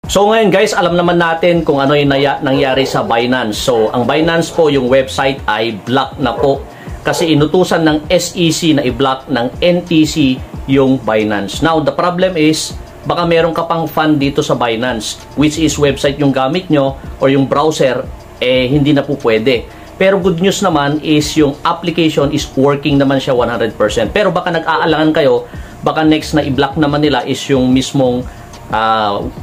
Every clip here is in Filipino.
So ngayon guys, alam naman natin kung ano yung nangyari sa Binance. So ang Binance po, yung website ay block na po kasi inutusan ng SEC na i-block ng NTC yung Binance. Now the problem is, baka meron ka pang fund dito sa Binance, which is website yung gamit nyo or yung browser, hindi na po pwede. Pero good news naman is yung application is working naman siya 100%. Pero baka nag-aalangan kayo, baka next na i-block naman nila is yung mismong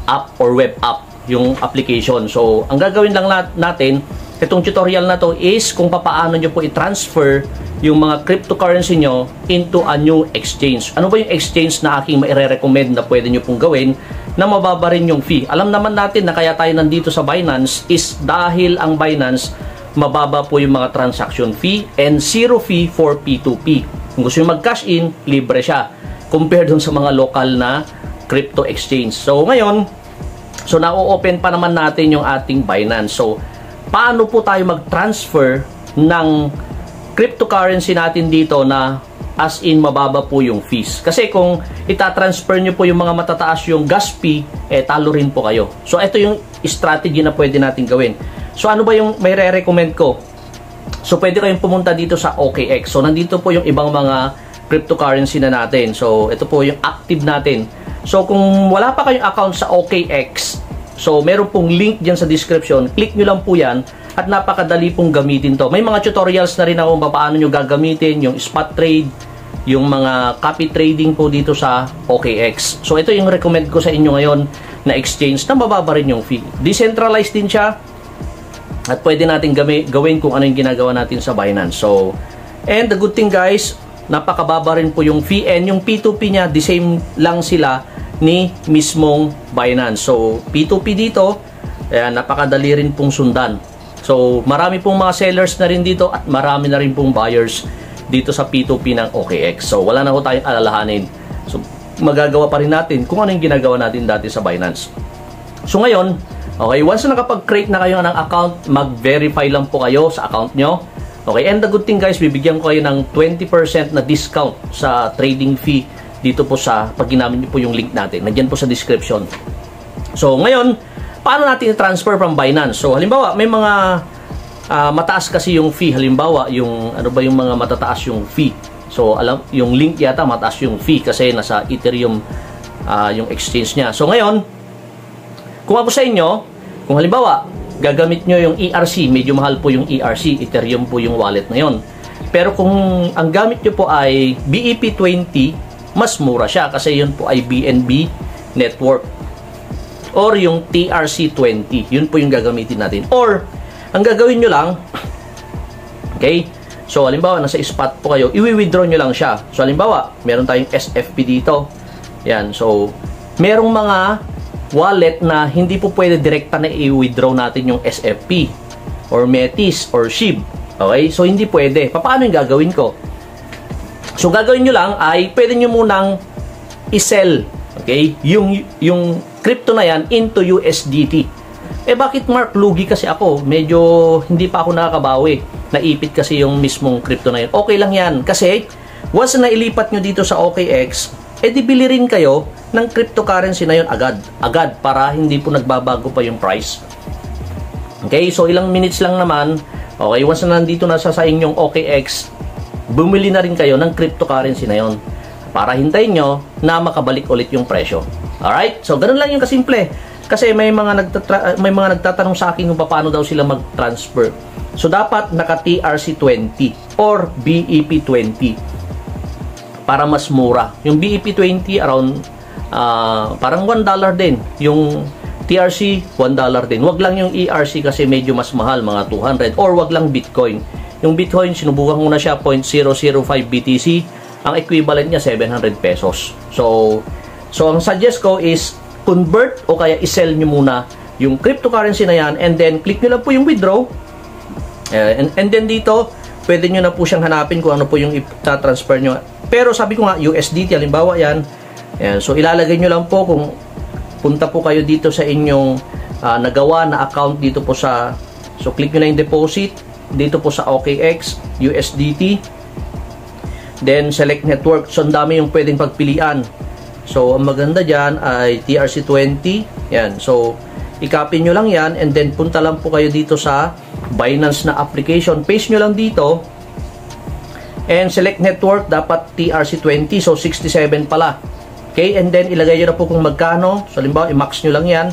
app or web app, yung application. So ang gagawin lang natin, itong tutorial na to is kung paano nyo po i-transfer yung mga cryptocurrency nyo into a new exchange. Ano ba yung exchange na aking maire-recommend na pwede nyo pong gawin na mababa rin yung fee? Alam naman natin na kaya tayo nandito sa Binance is dahil ang Binance mababa po yung mga transaction fee and zero fee for P2P. Kung gusto nyo mag-cash in, libre siya compared dun sa mga local na crypto exchange. So ngayon, so na-open pa naman natin yung ating Binance. So paano po tayo mag-transfer ng cryptocurrency natin dito na as in mababa po yung fees? Kasi kung itatransfer nyo po yung mga matataas yung gas fee, talo rin po kayo. So ito yung strategy na pwede natin gawin. So ano ba yung may re-recommend ko? So pwede kayong pumunta dito sa OKX. So nandito po yung ibang mga cryptocurrency na natin. So ito po yung active natin. So kung wala pa kayong account sa OKX, so meron pong link dyan sa description, click nyo lang po yan at napakadali pong gamitin to. May mga tutorials na rin ako kung paano nyo gagamitin yung spot trade, yung mga copy trading po dito sa OKX. So ito yung recommend ko sa inyo ngayon na exchange na mababa rin yung fee. Decentralized din siya at pwede natin gawin kung ano yung ginagawa natin sa Binance. So, and the good thing guys, napakababa rin po yung fee and yung P2P niya, the same lang sila ni mismong Binance. So, P2P dito, napakadali rin pong sundan. So, marami pong mga sellers na rin dito at marami na rin pong buyers dito sa P2P ng OKX. So, wala na ho tayong alalahanin. So, magagawa pa rin natin kung ano yung ginagawa natin dati sa Binance. So, ngayon, okay, once na nakapag-create na kayo ng account, mag-verify lang po kayo sa account nyo. Okay, and the good thing guys, bibigyan ko kayo ng 20% na discount sa trading fee dito po sa pag ginamit niyo po yung link natin. Nandiyan po sa description. So, ngayon, paano natin i-transfer from Binance? So, halimbawa, may mga mataas kasi yung fee. Halimbawa, yung ano ba yung mga matataas yung fee? So, yung link yata mataas yung fee kasi nasa Ethereum yung exchange niya. So, ngayon, kung ako sa inyo, kung halimbawa, gagamit nyo yung ERC, medyo mahal po yung ERC, Ethereum po yung wallet na yon. Pero kung ang gamit nyo po ay BEP20, mas mura siya kasi yun po ay BNB network. Or yung TRC20, yun po yung gagamitin natin. Or, ang gagawin nyo lang, okay, so halimbawa, nasa spot po kayo, i-withdraw nyo lang siya. So halimbawa, meron tayong SFP dito. Yan, so, merong mga wallet na hindi po pwede direkta na i-withdraw natin yung SFP or Metis or SHIB. Okay? So, hindi pwede. Paano yung gagawin ko? So, gagawin nyo lang ay pwede nyo munang i-sell, okay, yung crypto na yan into USDT. Bakit Mark? Lugi kasi ako. Medyo hindi pa ako nakakabawi. Naipit kasi yung mismong crypto na yan. Okay lang yan. Kasi, once na ilipat nyo dito sa OKX, dibili rin kayo ng cryptocurrency na yun agad para hindi po nagbabago pa yung price. Okay, so ilang minutes lang naman. Okay, once na nandito na sa inyong OKX, bumili na rin kayo ng cryptocurrency na yun para hintayin nyo na makabalik ulit yung presyo. Alright, so ganun lang yung kasimple. Kasi may mga nagtatanong sa akin kung paano daw sila mag-transfer. So dapat naka TRC20 or BEP20 para mas mura. Yung BEP20 around parang $1 din. Yung TRC $1 din. Wag lang yung ERC kasi medyo mas mahal, mga 200. Or wag lang Bitcoin. Yung Bitcoin, sinubukan ko na siya, 0.005 BTC. Ang equivalent niya 700 pesos. So ang suggest ko is convert o kaya i-sell nyo muna yung cryptocurrency na yan and then click nyo lang po yung withdraw. And then dito, pwede nyo na po siyang hanapin kung ano po yung i-transfer nyo. Pero sabi ko nga, USDT, halimbawa yan. Ayan, so ilalagay nyo lang po kung punta po kayo dito sa inyong nagawa na account dito po sa, so click nyo na yung deposit dito po sa OKX, USDT. Then select network. So ang dami yung pwedeng pagpilian. So ang maganda dyan ay TRC20. Yan. So, i-copy nyo lang yan and then punta lang po kayo dito sa Binance na application. Paste nyo lang dito and select network. Dapat TRC20. So, 67 pala. Okay? And then, ilagay nyo na po kung magkano. So, halimbawa, i-max nyo lang yan.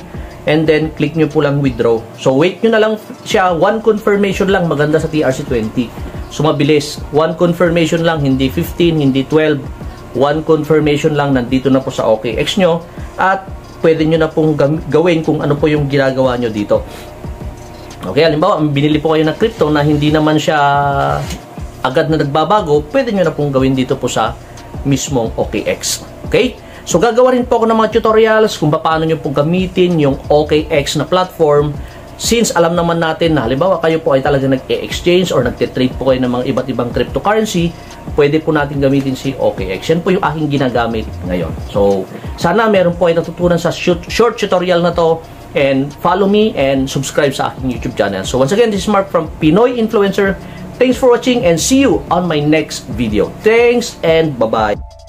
And then, click nyo po lang withdraw. So, wait nyo na lang siya. One confirmation lang. Maganda sa TRC20. So, mabilis. One confirmation lang. Hindi 15, hindi 12. One confirmation lang. Nandito na po sa OKX nyo. At, pwede nyo na pong gawin kung ano po yung ginagawa nyo dito. Okay, halimbawa, binili po kayo ng crypto na hindi naman siya agad na nagbabago. Pwede nyo na pong gawin dito po sa mismong OKX. Okay? So, gagawa rin po ako ng mga tutorials kung paano nyo po gamitin yung OKX na platform. Since alam naman natin na halimbawa kayo po ay talaga nag-e-exchange or nagte-trade po kayo ng mga iba't ibang cryptocurrency, pwede po natin gamitin si OKX. Yan po yung aking ginagamit ngayon. So, sana meron po ay natutunan sa short tutorial na to. And follow me and subscribe sa aking YouTube channel. So, once again, this is Mark from Pinoy Influencer. Thanks for watching and see you on my next video. Thanks and bye-bye.